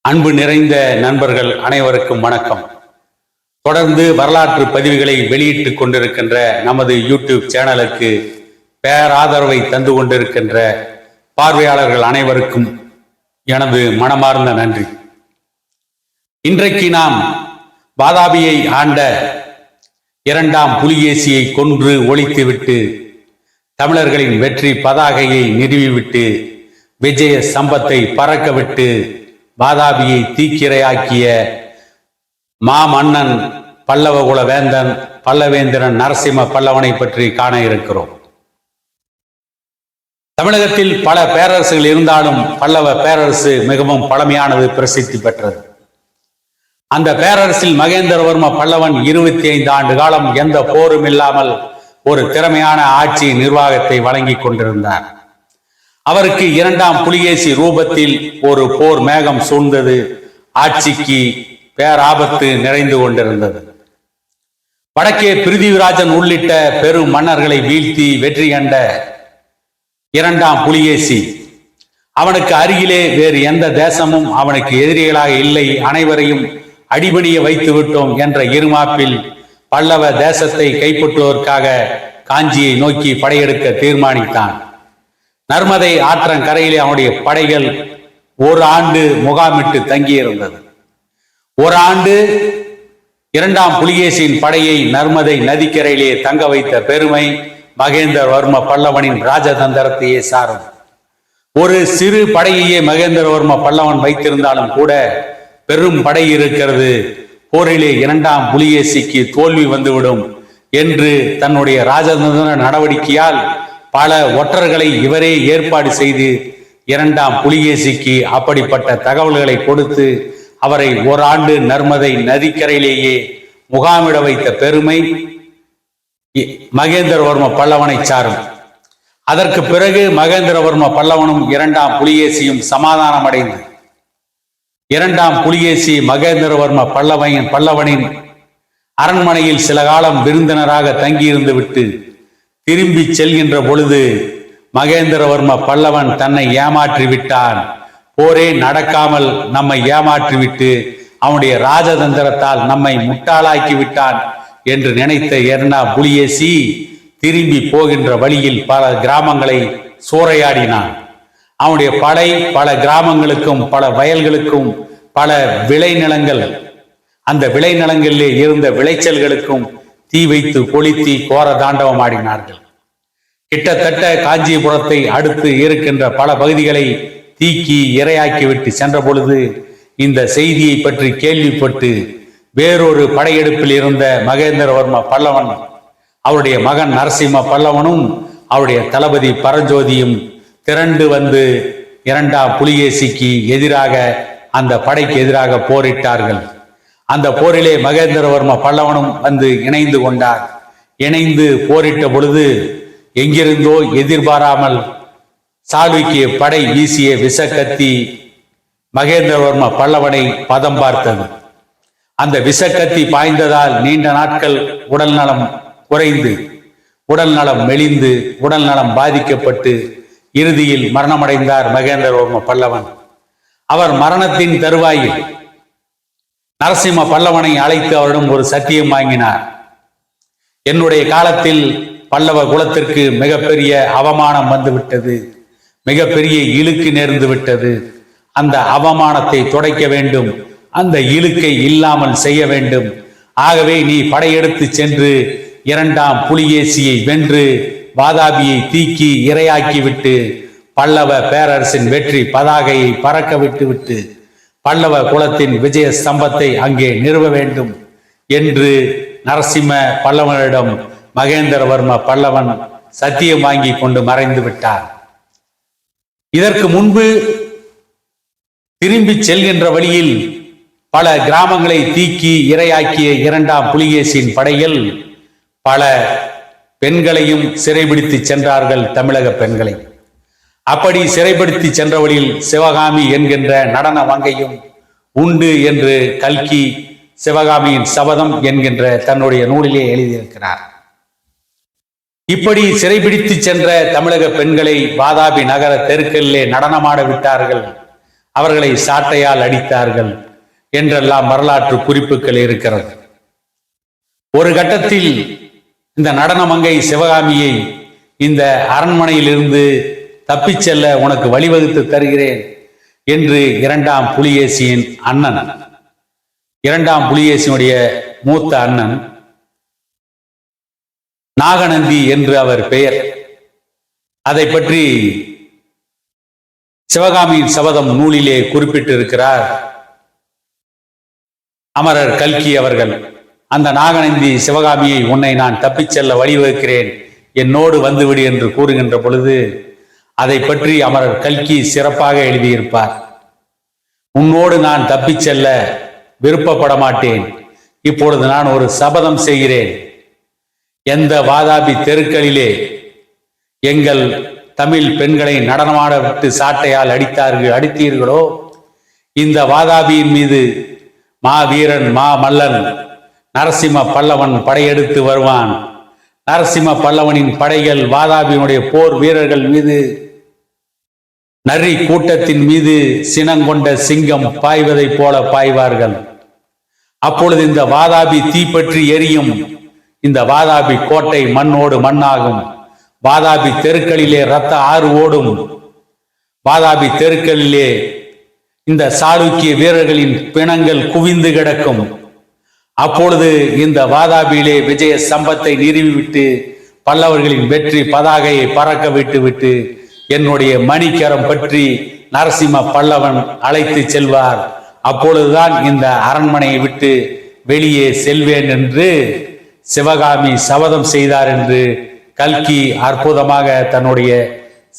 அன்பு நிறைந்த நண்பர்கள் அனைவருக்கும் வணக்கம். தொடர்ந்து வரலாற்று பதிவுகளை வெளியிட்டுக் கொண்டிருக்கின்ற நமது யூடியூப் சேனலுக்கு பேராதரவை தந்து கொண்டிருக்கின்ற பார்வையாளர்கள் அனைவருக்கும் எனது மனமார்ந்த நன்றி. இன்றைக்கு நாம் வாதாபியை ஆண்ட இரண்டாம் புலிகேசியை கொன்று ஒழித்துவிட்டு தமிழர்களின் வெற்றி பதாகையை நிறுவிவிட்டு விஜய சம்பத்தை பறக்கவிட்டு வாதாபியை தீக்கிரையாக்கிய மாமன்னன் பல்லவகுல வேந்தன் பல்லவேந்திரன் நரசிம்ம பல்லவனை பற்றி காண இருக்கிறோம். தமிழகத்தில் பல பேரரசுகள் இருந்தாலும் பல்லவ பேரரசு மிகவும் பழமையானது, பிரசித்தி பெற்றது. அந்த பேரரசில் மகேந்திரவர்ம பல்லவன் 25 ஆண்டு காலம் எந்த போரும் இல்லாமல் ஒரு திறமையான ஆட்சி நிர்வாகத்தை வழங்கி கொண்டிருந்தார். அவருக்கு இரண்டாம் புலிகேசி ரூபத்தில் ஒரு போர் மேகம் சூழ்ந்தது. ஆட்சிக்கு பேராபத்து நிறைந்து கொண்டிருந்தது. வடக்கே பிருத்திவிராஜன் உள்ளிட்ட பெரும் மன்னர்களை வீழ்த்தி வெற்றி கண்ட இரண்டாம் புலிகேசி, அவனுக்கு அருகிலே வேறு எந்த தேசமும் அவனுக்கு எதிரிகளாக இல்லை, அனைவரையும் அடிபணிய வைத்து விட்டோம் என்ற இருமாப்பில் பல்லவ தேசத்தை கைப்பற்றுவதற்காக காஞ்சியை நோக்கி படையெடுக்க தீர்மானித்தான். நர்மதை ஆற்றங்கரையிலே அவனுடைய படைகள் ஒரு ஆண்டு முகாமிட்டு தங்கியிருந்தது. ஒரு ஆண்டு இரண்டாம் புலிகேசியின் படையை நர்மதை நதிக்கரையிலே தங்க வைத்த பெருமை மகேந்திரவர்ம பல்லவனின் ராஜதந்திரத்தையே சாரும். ஒரு சிறு படையையே மகேந்திரவர்ம பல்லவன் வைத்திருந்தாலும் கூட பெரும் படை இருக்கிறது, போரிலே இரண்டாம் புலிகேசிக்கு தோல்வி வந்துவிடும் என்று தன்னுடைய ராஜதந்திர நடவடிக்கையால் பல ஒற்றர்களை இவரே ஏற்பாடு செய்து இரண்டாம் புலிகேசிக்கு அப்படிப்பட்ட தகவல்களை கொடுத்து அவரை ஓராண்டு நர்மதை நதிக்கரையிலேயே முகாமிட வைத்த பெருமை மகேந்திரவர்ம பல்லவனை சாரும். அதற்கு பிறகு மகேந்திரவர்ம பல்லவனும் இரண்டாம் புலிகேசியும் சமாதானம் அடைந்து இரண்டாம் புலிகேசி மகேந்திரவர்ம பல்லவனின் அரண்மனையில் சில காலம் விருந்தினராக தங்கியிருந்து விட்டு திரும்பி செல்கின்ற பொழுது மகேந்திரவர்ம பல்லவன் தன்னை ஏமாற்றி விட்டான், போரே நடக்காமல் நம்மை ஏமாற்றிவிட்டு அவனுடைய ராஜதந்திரத்தால் நம்மை முட்டாளாக்கி விட்டான் என்று நினைத்த இரண்டாம் புலிகேசி திரும்பி போகின்ற வழியில் பல கிராமங்களை சூறையாடினான். அவனுடைய படை பல கிராமங்களுக்கும் பல வயல்களுக்கும் பல விளைநிலங்கள், அந்த விளைநிலங்களிலே இருந்த விளைச்சல்களுக்கும் தீ வைத்து கொளுத்தி கோர தாண்டவம் ஆடினார்கள். கிட்டத்தட்ட காஞ்சிபுரத்தை அடுத்து இருக்கின்ற பல பகுதிகளை தீக்கி இரையாக்கிவிட்டு சென்ற பொழுது இந்த செய்தியை பற்றி கேள்விப்பட்டு வேறொரு படையெடுப்பில் இருந்த மகேந்திரவர்ம பல்லவன், அவருடைய மகன் நரசிம்ம பல்லவனும் அவருடைய தளபதி பரஞ்சோதியும் திரண்டு வந்து இரண்டாம் புலிகேசிக்கு எதிராக, அந்த படைக்கு எதிராக போரிட்டார்கள். அந்த போரிலே மகேந்திரவர்ம பல்லவனும் வந்து இணைந்து கொண்டார். இணைந்து போரிட்ட பொழுது எங்கிருந்தோ எதிர்பாராமல் சாளுக்கிய படை வீசிய விஷக்கத்தி மகேந்திரவர்ம பல்லவனை பதம் பார்த்தது. அந்த விஷக்கத்தி பாய்ந்ததால் நீண்ட நாட்கள் உடல் நலம் குறைந்து, உடல் நலம் மெலிந்து, உடல் நலம் பாதிக்கப்பட்டு இறுதியில் மரணமடைந்தார் மகேந்திரவர்ம பல்லவன். அவர் மரணத்தின் தருவாயில் நரசிம்ம பல்லவனை அழைத்து அவரிடம் ஒரு சத்தியம் வாங்கினார். என்னுடைய காலத்தில் பல்லவ குலத்திற்கு மிகப்பெரிய அவமானம் வந்துவிட்டது, மிகப்பெரிய இழுக்கு நேர்ந்து விட்டது. அந்த அவமானத்தை துடைக்க வேண்டும், அந்த இழுக்கை இல்லாமல் செய்ய வேண்டும். ஆகவே நீ படையெடுத்து சென்று இரண்டாம் புலிகேசியை வென்று வாதாபியை தீக்கி இரையாக்கிவிட்டு பல்லவ பேரரசின் வெற்றி பதாகையை பறக்க விட்டு பல்லவ குலத்தின் விஜய ஸ்தம்பத்தை அங்கே நிறுவ வேண்டும் என்று நரசிம்ம பல்லவனிடம் மகேந்திரவர்ம பல்லவன் சத்தியம் வாங்கி கொண்டு மறைந்து விட்டார். இதற்கு முன்பு திரும்பி செல்கின்ற வழியில் பல கிராமங்களை தீக்கி இரையாக்கிய இரண்டாம் புலிகேசியின் படையில் பல பெண்களையும் சிறைபிடித்து சென்றார்கள், தமிழக பெண்களை. அப்படி சிறைப்படுத்தி சென்ற வழியில் சிவகாமி என்கின்ற நடன வங்கையும் உண்டு என்று கல்கி சிவகாமியின் சபதம் என்கின்ற தன்னுடைய நூலிலே எழுதியிருக்கிறார். இப்படி சிறைபிடித்து சென்ற தமிழக பெண்களை வாதாபி நகர தெருக்களிலே நடனமாட விட்டார்கள். அவர்களை சாட்டையால் அடித்தார்கள் என்றெல்லாம் வரலாற்று குறிப்புகள் இருக்கிறது. ஒரு கட்டத்தில் இந்த நடனமங்கை சிவகாமியை இந்த அரண்மனையிலிருந்து தப்பிச் செல்ல உனக்கு வழிவகுத்து தருகிறேன் என்று இரண்டாம் புலிகேசியின் அண்ணன், இரண்டாம் புலிகேசியுடைய மூத்த அண்ணன் நாகநந்தி என்று அவர் பெயர், அதை பற்றி சிவகாமியின் சபதம் நூலிலே குறிப்பிட்டிருக்கிறார் அமரர் கல்கி அவர்கள். அந்த நாகநந்தி சிவகாமியை உன்னை நான் தப்பிச் செல்ல வழிவகுக்கிறேன், என்னோடு வந்துவிடு என்று கூறுகின்ற பொழுது அதை பற்றி அமரர் கல்கி சிறப்பாக எழுதியிருப்பார். உன்னோடு நான் தப்பிச் செல்ல விருப்பப்பட மாட்டேன். இப்பொழுது நான் ஒரு சபதம் செய்கிறேன். எந்த வாதாபி தெருக்களிலே எங்கள் தமிழ் பெண்களை நடனமாட விட்டு சாட்டையால் அடித்தீர்களோ, இந்த வாதாபியின் மீது மாவீரன் மல்லன் நரசிம்ம பல்லவன் படையெடுத்து வருவான். நரசிம்ம பல்லவனின் படைகள் வாதாபியினுடைய போர் வீரர்கள் மீது, நரி கூட்டத்தின் மீது சினங்கொண்ட சிங்கம் பாய்வதை போல பாய்வார்கள். அப்பொழுது இந்த வாதாபி தீப்பற்றி எரியும். இந்த வாதாபி கோட்டை மண்ணோடு மண்ணாகும். வாதாபி தெருக்களிலே இரத்த ஆறு ஓடும். வாதாபி தெருக்களிலே இந்த சாளுக்கிய வீரர்களின் பிணங்கள் குவிந்து கிடக்கும். அப்பொழுது இந்த வாதாபியிலே விஜய சம்பத்தை நிறுவிவிட்டு பல்லவர்களின் வெற்றி பதாகையை பறக்க விட்டு என்னுடைய மணிக்கரம் பற்றி நரசிம்ம பல்லவன் அழைத்து செல்வார். அப்பொழுதுதான் இந்த அரண்மனையை விட்டு வெளியே செல்வேன் என்று சிவகாமி சபதம் செய்தார் என்று கல்கி அற்புதமாக தன்னுடைய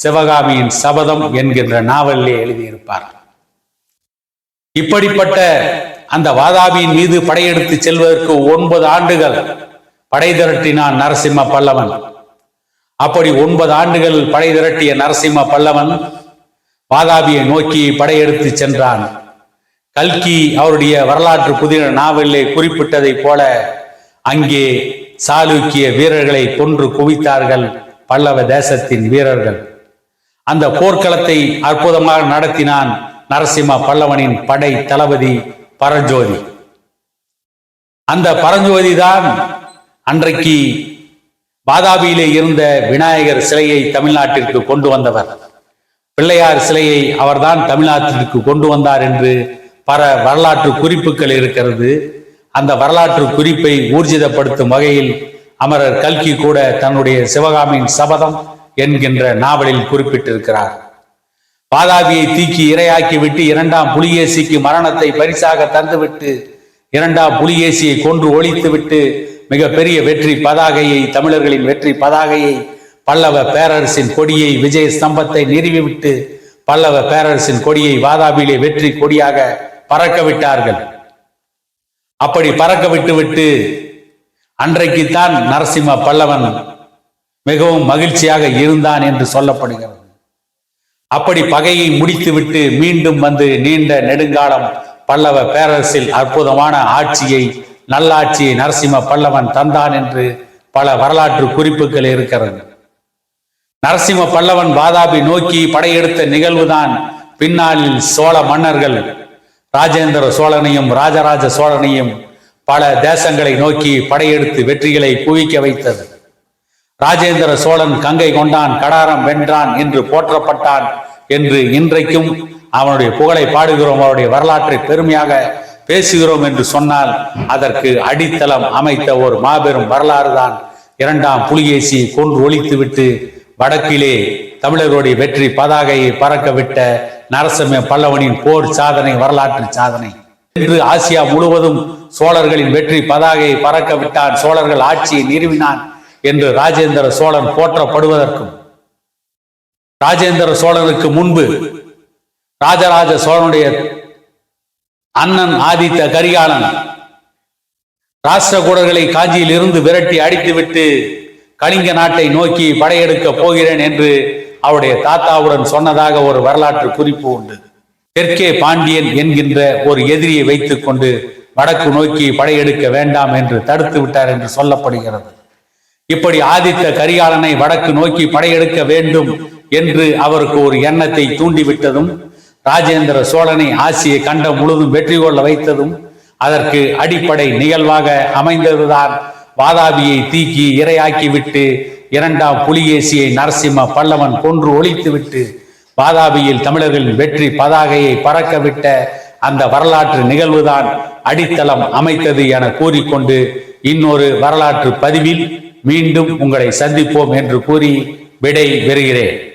சிவகாமியின் சபதம் என்கின்ற நாவலிலே எழுதியிருப்பார். இப்படிப்பட்ட அந்த வாதாபியின் மீது படையெடுத்து செல்வதற்கு 9 ஆண்டுகள் படை திரட்டினான் நரசிம்ம பல்லவன். அப்படி 9 ஆண்டுகள் படை திரட்டிய நரசிம்ம பல்லவன் வாதாபியை நோக்கி படையெடுத்து சென்றான். கல்கி அவருடைய வரலாற்று புதின நாவலிலே குறிப்பிட்டதை போல அங்கே சாளுக்கிய வீரர்களை கொன்று குவித்தார்கள் பல்லவ தேசத்தின் வீரர்கள். அந்த போர்க்களத்தை அற்புதமாக நடத்தினான் நரசிம்ம பல்லவனின் படை தளபதி பரஞ்சோதி. அந்த பரஞ்சோதி தான் அன்றைக்கு வாதாபியிலே இருந்த விநாயகர் சிலையை தமிழ்நாட்டிற்கு கொண்டு வந்தவர். பிள்ளையார் சிலையை அவர்தான் தமிழ்நாட்டிற்கு கொண்டு வந்தார் என்று பல வரலாற்று குறிப்புகள் இருக்கிறது. அந்த வரலாற்று குறிப்பை ஊர்ஜிதப்படுத்தும் வகையில் அமரர் கல்கி கூட தன்னுடைய சிவகாமியின் சபதம் என்கின்ற நாவலில் குறிப்பிட்டிருக்கிறார். வாதாபியை தூக்கி இரையாக்கி விட்டு இரண்டாம் புலிகேசிக்கு மரணத்தை பரிசாக தந்துவிட்டு இரண்டாம் புலிகேசியை கொன்று ஒழித்து விட்டு மிகப்பெரிய வெற்றி பதாகையை, தமிழர்களின் வெற்றி பதாகையை, பல்லவ பேரரசின் கொடியை, விஜய ஸ்தம்பத்தை நிறுவிவிட்டு பல்லவ பேரரசின் கொடியை வாதாபியிலே வெற்றி கொடியாக பறக்க விட்டார்கள். அப்படி பறக்க விட்டு அன்றைக்குத்தான் நரசிம்ம பல்லவன் மிகவும் மகிழ்ச்சியாக இருந்தான் என்று சொல்லப்படுகிறது. அப்படி பகையை முடித்துவிட்டு மீண்டும் வந்து நீண்ட நெடுங்காலம் பல்லவ பேரரசில் அற்புதமான ஆட்சியை, நல்லாட்சியை நரசிம்ம பல்லவன் தந்தான் என்று பல வரலாற்று குறிப்புகள் இருக்கிறது. நரசிம்ம பல்லவன் வாதாபி நோக்கி படையெடுத்த நிகழ்வுதான் பின்னாளில் சோழ மன்னர்கள் ராஜேந்திர சோழனையும் ராஜராஜ சோழனையும் பல தேசங்களை நோக்கி படையெடுத்து வெற்றிகளை குவிக்க வைத்தது. ராஜேந்திர சோழன் கங்கை கொண்டான், கடாரம் வென்றான் என்று போற்றப்பட்டான் என்று இன்றைக்கும் அவனுடைய புகழை பாடுகிறோம், அவருடைய வரலாற்றை பெருமையாக பேசுகிறோம் என்று சொன்னால் அதற்கு அடித்தளம் அமைத்த ஒரு மாபெரும் வரலாறு தான் இரண்டாம் புலிகேசியை கொன்று ஒழித்துவிட்டு வடக்கிலே தமிழர்களுடைய வெற்றி பதாகையை பறக்க விட்ட நரசிம்ம பல்லவனின் போர் சாதனை, வரலாற்று சாதனை. இன்று ஆசியா முழுவதும் சோழர்களின் வெற்றி பதாகையை பறக்க விட்டான், சோழர்கள் ஆட்சியை நிறுவினான் என்று ராஜேந்திர சோழன் போற்றப்படுவதற்கும், ராஜேந்திர சோழனுக்கு முன்பு ராஜராஜ சோழனுடைய அண்ணன் ஆதித்த கரிகாலன் ராஷ்டிரகூடர்களை காஞ்சியில் இருந்து விரட்டி அடித்துவிட்டு கலிங்க நாட்டை நோக்கி படையெடுக்க போகிறேன் என்று அவருடைய தாத்தாவுடன் சொன்னதாக ஒரு வரலாற்று குறிப்பு உண்டு. தெற்கே பாண்டியன் என்கின்ற ஒரு எதிரியை வைத்துக் கொண்டு வடக்கு நோக்கி படையெடுக்க வேண்டாம் என்று தடுத்து விட்டார் என்று சொல்லப்படுகிறது. இப்படி ஆதித்த கரிகாலனை வடக்கு நோக்கி படையெடுக்க வேண்டும் என்று அவருக்கு ஒரு எண்ணத்தை தூண்டிவிட்டதும் ராஜேந்திர சோழனை ஆசிய கண்டம் முழுதும் வெற்றி கொள்ள வைத்ததும் அதற்கு அடிப்படை நிகழ்வாக அமைந்ததுதான் வாதாபியை தீக்கி இரையாக்கிவிட்டு இரண்டாம் புலிகேசியை நரசிம்ம பல்லவன் கொன்று ஒழித்துவிட்டு வாதாபியில் தமிழர்களின் வெற்றி பதாகையை பறக்கவிட்ட அந்த வரலாற்று நிகழ்வுதான் அடித்தளம் அமைத்தது என கூறிக்கொண்டு இன்னொரு வரலாற்று பதிவில் மீண்டும் உங்களை சந்திப்போம் என்று கூறி விடை பெறுகிறேன்.